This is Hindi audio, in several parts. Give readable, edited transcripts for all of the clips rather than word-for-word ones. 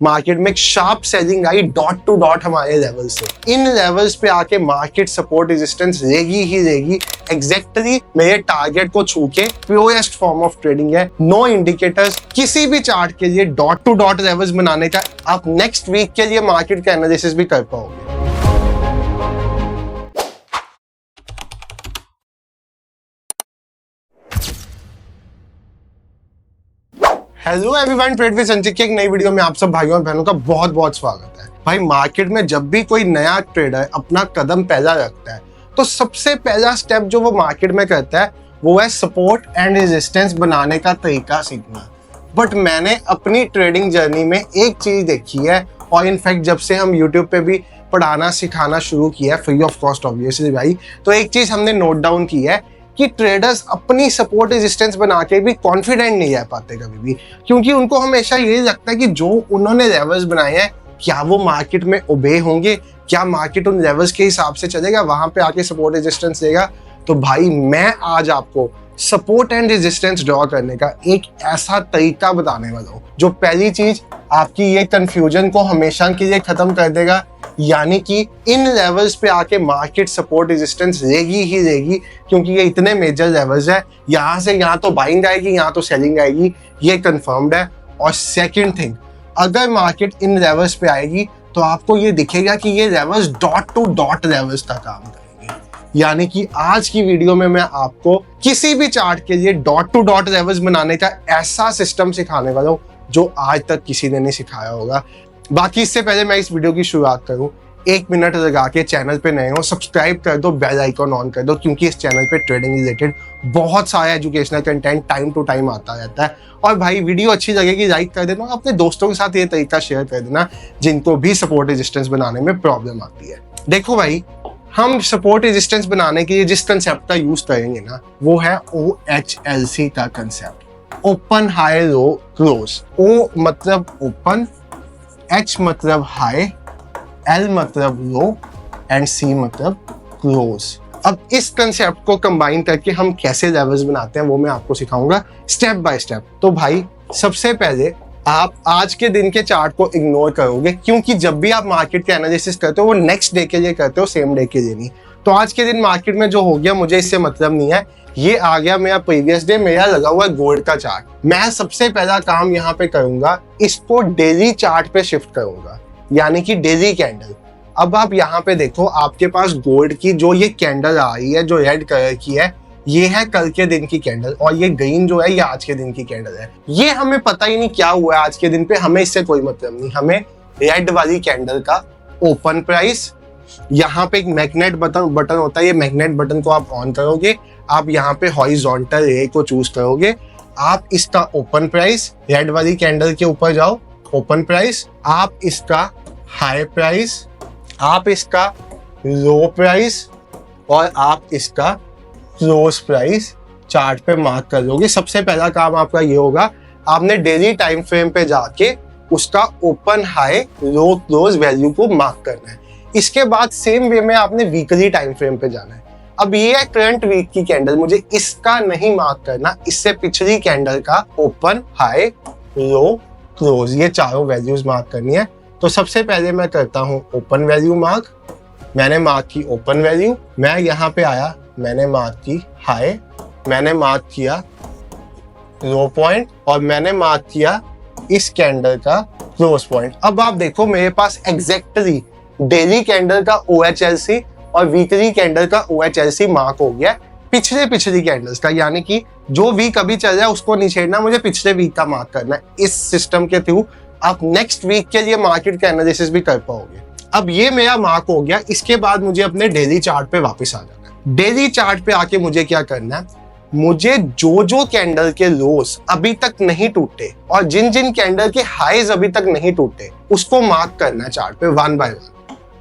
मार्केट में एक sharp selling I dot to dot हमारे लेवल से। इन लेवल्स पे आके मार्केट सपोर्ट रेजिस्टेंस रहेगी ही रहेगी। एग्जैक्टली मेरे टारगेट को छू के प्योरेस्ट फॉर्म ऑफ ट्रेडिंग है। नो इंडिकेटर्स, किसी भी चार्ट के लिए डॉट टू डॉट लेवल्स बनाने का आप नेक्स्ट वीक के लिए मार्केट का एनालिसिस भी कर पाओगे। हेलो एवरीवन, ट्रेड विद संचित की एक नई वीडियो में आप सब भाइयों और बहनों का बहुत बहुत स्वागत है। भाई मार्केट में जब भी कोई नया ट्रेडर अपना कदम पहला रखता है तो सबसे पहला स्टेप जो वो मार्केट में करता है वो है सपोर्ट एंड रेजिस्टेंस बनाने का तरीका सीखना। बट मैंने अपनी ट्रेडिंग जर्नी में एक चीज देखी है, और इनफैक्ट जब से हम यूट्यूब पे भी पढ़ाना सिखाना शुरू किया है फ्री ऑफ कॉस्ट ऑब्वियसली भाई, तो एक चीज हमने नोट डाउन की है कि ट्रेडर्स अपनी सपोर्ट रेजिस्टेंस बना के भी कॉन्फिडेंट नहीं रह पाते कभी भी, क्योंकि उनको हमेशा यही लगता है कि जो उन्होंने लेवल्स बनाए हैं क्या वो मार्केट में ओबे होंगे, क्या मार्केट उन लेवल्स के हिसाब से चलेगा, वहां पे आके सपोर्ट रेजिस्टेंस देगा। तो भाई मैं आज आपको सपोर्ट एंड रेजिस्टेंस ड्रॉ करने का एक ऐसा तरीका बताने वाला हूँ जो पहली चीज आपकी ये कंफ्यूजन को हमेशा के लिए खत्म कर देगा, यानी कि इन लेवल्स पे आके मार्केट सपोर्ट रेजिस्टेंस रहेगी ही रहेगी, क्योंकि ये इतने मेजर लेवल्स है। यहाँ से यहाँ तो बाइंग आएगी, यहाँ तो सेलिंग आएगी, ये कंफर्म्ड है। और सेकंड थिंग, अगर मार्केट इन लेवल्स पे आएगी तो आपको ये दिखेगा कि ये levels dot to dot levels का काम करेंगे। यानी कि आज की वीडियो में मैं आपको किसी भी चार्ट के लिए डॉट टू डॉट लेवल्स बनाने का ऐसा सिस्टम सिखाने वाला हूँ जो आज तक किसी ने नहीं सिखाया होगा। बाकी इससे पहले मैं इस वीडियो की शुरुआत करूं, 1 मिनट लगा के चैनल पे नए हो सब्सक्राइब कर दो, बेल आइकॉन ऑन कर दो, क्योंकि इस चैनल पे ट्रेडिंग रिलेटेड बहुत सारा educational content time to time आता रहता है। और भाई वीडियो अच्छी लगेगी लाइक कर देना, अपने दोस्तों के साथ ये तरीका शेयर कर देना जिनको भी सपोर्ट रेजिस्टेंस बनाने में प्रॉब्लम आती है। देखो भाई, हम सपोर्ट रेजिस्टेंस बनाने के लिए जिस कंसेप्ट का यूज करेंगे ना वो है OHLC का concept, open high low close. O मतलब ओपन, H मतलब हाई, L मतलब लो एंड C मतलब क्लोज। अब इस कंसेप्ट को कंबाइन करके हम कैसे लेवल्स बनाते हैं वो मैं आपको सिखाऊंगा स्टेप बाय स्टेप। तो भाई सबसे पहले आप आज के दिन के चार्ट को इग्नोर करोगे, क्योंकि जब भी आप मार्केट के एनालिसिस करते हो वो नेक्स्ट डे के लिए करते हो, सेम डे के लिए नहीं। तो आज के दिन मार्केट में जो हो गया मुझे इससे मतलब नहीं है, ये आ गया मेरा प्रीवियस डे, मेरा लगा हुआ गोल्ड का चार्ट। मैं सबसे पहला काम यहाँ पे करूंगा, इसको डेली चार्ट पे शिफ्ट करूंगा, यानी कि डेली कैंडल। अब आप यहाँ पे देखो, आपके पास गोल्ड की जो ये कैंडल आ रही है जो रेड कलर की है, ये है कल के दिन की कैंडल, और ये ग्रीन जो है ये आज के दिन की कैंडल है। ये हमें पता ही नहीं क्या हुआ है आज के दिन पे, हमें इससे कोई मतलब नहीं। हमें रेड वाली कैंडल का ओपन प्राइस, यहाँ पे एक मैग्नेट बटन होता है, ये मैग्नेट बटन को आप ऑन करोगे, आप यहाँ पे हॉरिजॉन्टल रे को चूज करोगे, आप इसका ओपन प्राइस रेड वाली कैंडल के ऊपर जाओ, ओपन प्राइस, आप इसका हाई प्राइस, आप इसका लो प्राइस और आप इसका क्लोज प्राइस चार्ट पे मार्क कर लोगे। सबसे पहला काम आपका ये होगा, आपने डेली टाइम फ्रेम पे जाके उसका open high low close value को मार्क करना है। इसके बाद सेम वे में आपने वीकली टाइम फ्रेम पे जाना है। अब ये है करंट वीक की कैंडल, मुझे इसका नहीं मार्क करना, इससे पिछली कैंडल का ओपन हाई लो क्लोज, ये चारों वैल्यूज मार्क करनी है। तो सबसे पहले मैं करता हूँ ओपन वैल्यू मार्क। मैंने मार्क की ओपन वैल्यू, मैं यहाँ पे आया, मैंने मार्क की हाई, मैंने मार्क किया लो पॉइंट और मैंने मार्क किया इस कैंडल का क्लोज पॉइंट। अब आप देखो मेरे पास एग्जैक्टली डेली कैंडल का OHLC और वीकली कैंडल का OHLC मार्क हो गया पिछली कैंडल्स का, यानी कि जो वीक अभी चल रहा है उसको नहीं छेड़ना, मुझे पिछले वीक का मार्क करना है। इस सिस्टम के थ्रू आप नेक्स्ट वीक के लिए मार्केट का एनालिसिस भी कर पाओगे। अब ये मेरा मार्क हो गया, इसके बाद मुझे अपने डेली चार्ट पे वापस आ जाना है। डेली चार्ट पे आके मुझे क्या करना है, मुझे जो कैंडल के लोस अभी तक नहीं टूटे और जिन जिन कैंडल के हाईज अभी तक नहीं टूटे उसको मार्क करना है चार्ट पे वन बाय वन।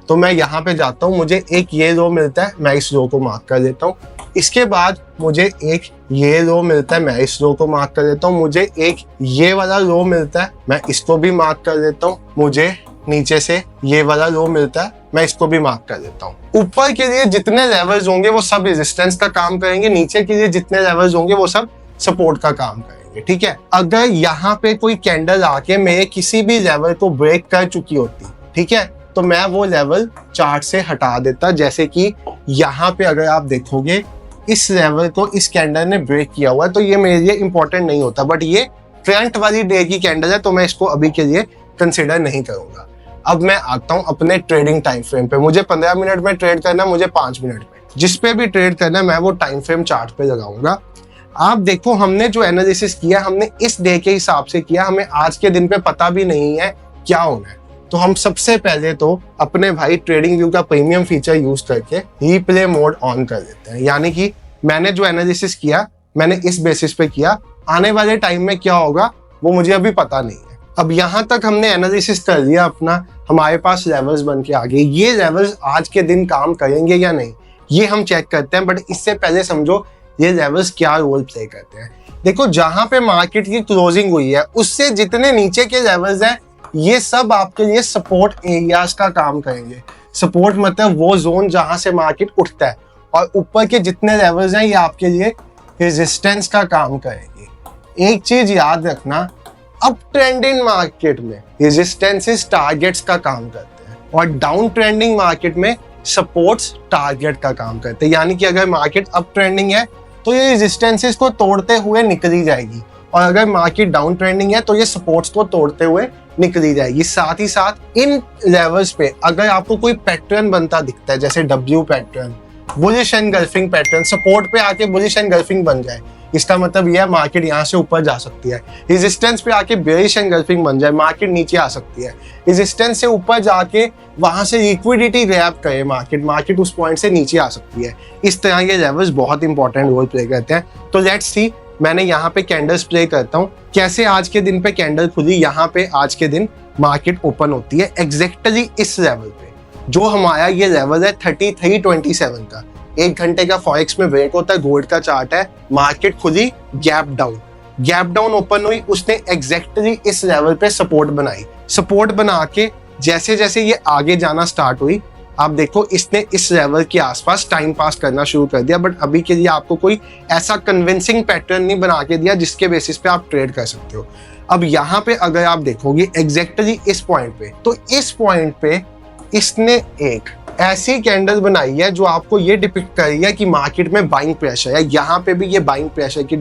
तो मैं यहाँ पे जाता हूँ, मुझे एक ये लो मिलता है, मैं इस लो को मार्क कर देता हूँ। इसके बाद मुझे एक ये लो मिलता है, मैं इस लो को मार्क कर देता हूँ। मुझे एक ये वाला लो मिलता है, मैं इसको भी मार्क कर देता हूँ। मुझे नीचे से ये वाला लो मिलता है, मैं इसको भी मार्क कर देता हूँ। ऊपर के लिए जितने लेवल्स होंगे वो सब रेजिस्टेंस का काम करेंगे, नीचे के लिए जितने लेवल्स होंगे वो सब सपोर्ट का काम करेंगे। करेंगे, ठीक है। अगर यहाँ पे कोई कैंडल आके मेरे किसी भी लेवल को ब्रेक कर चुकी होती, ठीक है, तो मैं वो लेवल चार्ट से हटा देता। जैसे कि यहाँ पे अगर आप देखोगे इस लेवल को इस कैंडल ने ब्रेक किया हुआ है, तो ये मेरे लिए इंपॉर्टेंट नहीं होता, बट ये फ्रंट वाली डे की कैंडल है तो मैं इसको अभी के लिए कंसिडर नहीं करूंगा। अब मैं आता हूं अपने ट्रेडिंग टाइम फ्रेम पे। मुझे 15 मिनट में ट्रेड करना, मुझे 5 मिनट में, जिस पे भी ट्रेड करना मैं वो टाइम फ्रेम चार्ट पे लगाऊंगा। आप देखो हमने जो एनालिसिस किया हमने इस डे के हिसाब से किया, हमें आज के दिन पे पता भी नहीं है क्या होना है। तो हम सबसे पहले तो अपने भाई ट्रेडिंग व्यू का प्रीमियम फीचर यूज करके रिप्ले मोड ऑन कर देते हैं। यानी कि मैंने जो एनालिसिस किया मैंने इस बेसिस पे किया, आने वाले टाइम में क्या होगा वो मुझे अभी पता नहीं है। अब यहाँ तक हमने एनालिसिस कर लिया अपना, हमारे पास लेवल्स बन के आ गए। ये लेवल्स आज के दिन काम करेंगे या नहीं ये हम चेक करते हैं, बट इससे पहले समझो ये लेवल्स क्या रोल प्ले करते हैं। देखो जहां पे मार्केट की क्लोजिंग हुई है उससे जितने नीचे के लेवल्स हैं ये सब आपके लिए सपोर्ट एरियाज का काम करेंगे। सपोर्ट मतलब वो जोन जहां से मार्केट उठता है, और ऊपर के जितने लेवल्स हैं ये आपके लिए रेजिस्टेंस का काम करेंगे। एक चीज याद रखना, अप ट्रेंडिंग मार्केट में रेजिस्टेंसेस टारगेट्स का काम करते हैं और डाउन ट्रेंडिंग मार्केट में सपोर्ट्स टारगेट का काम करते हैं। यानी कि अगर मार्केट अप ट्रेंडिंग है तो ये रेजिस्टेंसेस को तोड़ते हुए निकली जाएगी, और अगर मार्केट डाउन ट्रेंडिंग है तो ये सपोर्ट्स को तोड़ते हुए निकली जाएगी। साथ ही साथ इन लेवल्स पे अगर आपको कोई पैटर्न बनता दिखता है, जैसे W pattern, bullish engulfing pattern, support पे आके बुलिश एनगल्फिंग बन जाए, इसका मतलब यह है मार्केट यहाँ से ऊपर जा सकती है। रेजिस्टेंस पे आके बेरिश एनगल्फिंग बन जाए, मार्केट नीचे आ सकती है। रेजिस्टेंस से ऊपर जाके वहां से लिक्विडिटी ग्रैब करे मार्केट उस पॉइंट से नीचे आ सकती है। इस तरह के लेवल्स बहुत इंपॉर्टेंट रोल प्ले करते हैं। तो लेट्स सी, मैंने यहाँ पे कैंडल्स प्ले करता हूँ कैसे आज के दिन पे कैंडल खुली। यहाँ पे आज के दिन मार्केट ओपन होती है एग्जैक्टली इस लेवल पे, जो हमारा ये लेवल है 3327 का। 1 घंटे का फॉरेक्स में ब्रेक होता है, गोल्ड का चार्ट है। मार्केट खुली गैप डाउन ओपन हुई, उसने एग्जैक्टली इस लेवल पे सपोर्ट बनाई। सपोर्ट बना के जैसे जैसे ये आगे जाना स्टार्ट हुई, आप देखो इसने इस लेवल के आसपास टाइम पास करना शुरू कर दिया, बट अभी के लिए आपको कोई ऐसा कन्विंसिंग पैटर्न नहीं बना के दिया जिसके बेसिस पे आप ट्रेड कर सकते हो। अब यहाँ पे अगर आप देखोगे एग्जैक्टली इस पॉइंट पे, तो इस पॉइंट पे इसने एक ऐसी कैंडल बनाई है जो आपको ये डिपिक्ट कर रही है कि मार्केट में बाइंग प्रेशर है। यहाँ पे भी ये बाइंग प्रेशर की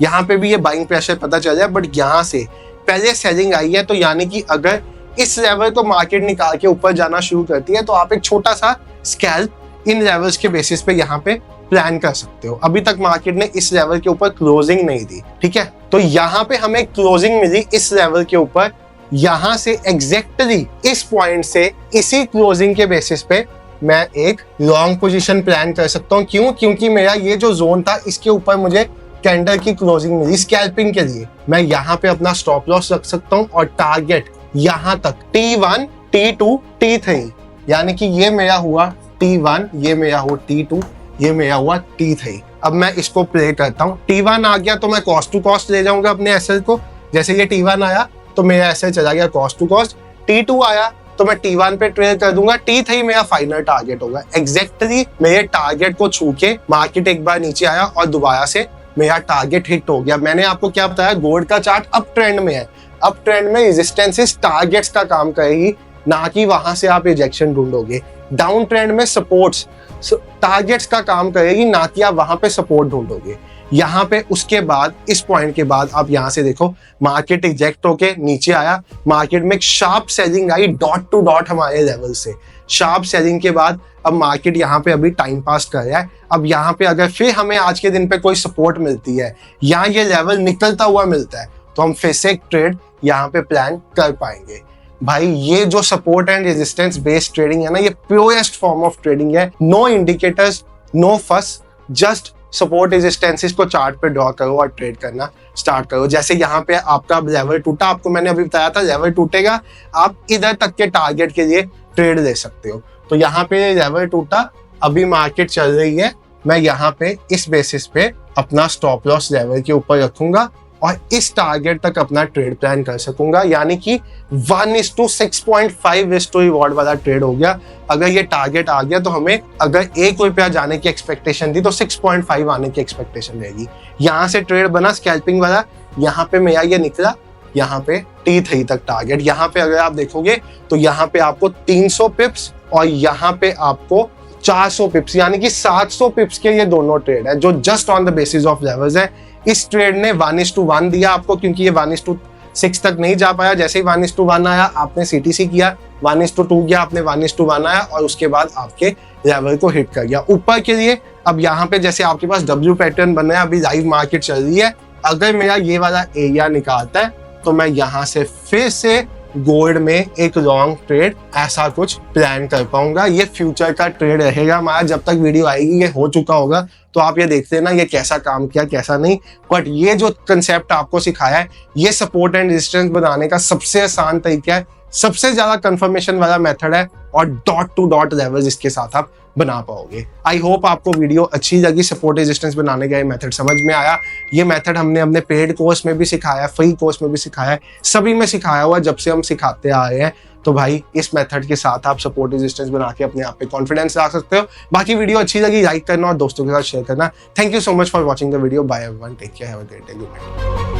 यहाँ पे भी ये बाइंग प्रेशर पता चल रहा है, बट यहाँ से पहले सेलिंग आई है। तो यानी कि अगर इस लेवल को मार्केट निकाल के ऊपर जाना शुरू करती है तो आप एक छोटा सा स्कैल्प इन लेवल्स के बेसिस पे यहाँ पे प्लान कर सकते हो। अभी तक मार्केट ने इस लेवल के ऊपर क्लोजिंग नहीं दी, ठीक है, तो यहाँ पे हमें क्लोजिंग मिली इस लेवल के ऊपर। यहाँ से एग्जैक्टली इस पॉइंट से इसी क्लोजिंग के बेसिस पे मैं एक लॉन्ग पोजीशन प्लान कर सकता हूँ। क्यों? क्योंकि मेरा ये जो जोन था इसके ऊपर मुझे कैंडल की क्लोजिंग मिली स्कैल्पिंग के लिए। मैं यहाँ पे अपना स्टॉप लॉस रख सकता हूँ और टारगेट यहाँ तक T1, T2, T3, यानी कि ये मेरा हुआ T1, ये मेरा हुआ T2, ये मेरा हुआ T3। अब मैं इसको प्ले करता हूँ। T1 आ गया तो मैं कॉस्ट टू कॉस्ट ले जाऊंगा अपने एसएल को। जैसे ये T1 आया तो मेरा एसएल चला गया कॉस्ट टू कॉस्ट। T2 आया तो मैं T1 पे ट्रेड कर दूंगा। T3 मेरा फाइनल टारगेट होगा। एग्जैक्टली मेरे टारगेट को छू के मार्केट एक बार नीचे आया और दोबारा से मेरा टारगेट हिट हो गया। मैंने आपको क्या बताया, गोल्ड का चार्ट अप ट्रेंड में है। अप ट्रेंड में रेजिस्टेंसेस टारगेट्स का काम करेगी, ना कि वहां से आप रिजेक्शन ढूंढोगे। डाउन ट्रेंड में सपोर्ट्स टारगेट्स का काम करेगी, ना कि आप वहां पे सपोर्ट ढूंढोगे। यहाँ पे उसके बाद इस पॉइंट के बाद आप यहाँ से देखो मार्केट रिजेक्ट होके नीचे आया। मार्केट में एक sharp selling I dot to dot हमारे लेवल से। शार्प सेलिंग के बाद अब मार्केट यहाँ पे अभी टाइम पास कर रहा है। अब यहाँ पे अगर फिर हमें आज के दिन पे कोई सपोर्ट मिलती है या ये लेवल निकलता हुआ मिलता है तो हम फिर से एक ट्रेड यहाँ पे प्लान कर पाएंगे। भाई ये जो support and resistance based trading है ना, ये प्योरेस्ट फॉर्म ऑफ ट्रेडिंग है। नो इंडिकेटर्स, नो फस, जस्ट सपोर्ट रेजिस्टेंसेस को चार्ट पे ड्रॉ करो और ट्रेड करना स्टार्ट करो। जैसे यहाँ पे आपका लेवल टूटा, आपको मैंने अभी बताया था लेवल टूटेगा, आप इधर तक के टारगेट के लिए ट्रेड ले सकते हो। तो यहाँ पे लेवल टूटा, अभी मार्केट चल रही है, मैं यहाँ पे इस बेसिस पे अपना स्टॉप लॉस लेवल के ऊपर रखूंगा और इस टारगेट तक अपना ट्रेड प्लान कर सकूंगा। यानी कि 1:6.5 रिवॉर्ड वाला ट्रेड हो गया। अगर ये टारगेट आ गया तो हमें अगर ₹1 जाने की एक्सपेक्टेशन थी तो 6.5 आने की एक्सपेक्टेशन रहेगी। यहाँ से ट्रेड बना स्कैल्पिंग वाला, यहाँ पे मेरा ये निकला, यहाँ पे T3 तक टारगेट। यहाँ पे अगर आप देखोगे तो यहाँ पे आपको 300 पिप्स और यहाँ पे आपको 400 पिप्स, यानी कि 700 पिप्स के ये दोनों ट्रेड है जो just on the basis of levels है। इस ट्रेड ने 1:1 दिया आपको, क्योंकि ये 1:6 तक नहीं जा पाया। जैसे ही 1:1 आया आपने CTC किया, 1:2 गया, आपने 1:1 आया और उसके बाद आपके लेवल को हिट कर गया ऊपर के लिए। अब यहाँ पे जैसे आपके पास W पैटर्न बन रहा है, अभी लाइव मार्केट चल रही है, अगर मेरा ये वाला एरिया निकालता है तो मैं यहाँ से फिर से गोल्ड में एक लॉन्ग ट्रेड ऐसा कुछ प्लान कर पाऊंगा। ये फ्यूचर का ट्रेड रहेगा हमारा, जब तक वीडियो आएगी ये हो चुका होगा, तो आप ये देखते हैं ना ये कैसा काम किया कैसा नहीं। बट ये जो कंसेप्ट आपको सिखाया है, ये सपोर्ट एंड रेजिस्टेंस बनाने का सबसे आसान तरीका है, सबसे ज्यादा कंफर्मेशन वाला मेथड है और डॉट टू डॉट लेवल्स इसके साथ आप बना पाओगे। आई होप आपको वीडियो अच्छी लगी, सपोर्ट रेजिस्टेंस बनाने का ये मेथड समझ में आया। ये मेथड हमने अपने पेड कोर्स में भी सिखाया, फ्री कोर्स में भी सिखाया है, सभी में सिखाया हुआ जब से हम सिखाते आ रहे हैं। तो भाई इस मेथड के साथ आप सपोर्ट रेजिस्टेंस बना के अपने आप पे कॉन्फिडेंस ला सकते हो। बाकी वीडियो अच्छी लगी लाइक करना और दोस्तों के साथ शेयर करना। Thank you so much for watching the video. Bye everyone, take care, have a great day, good night.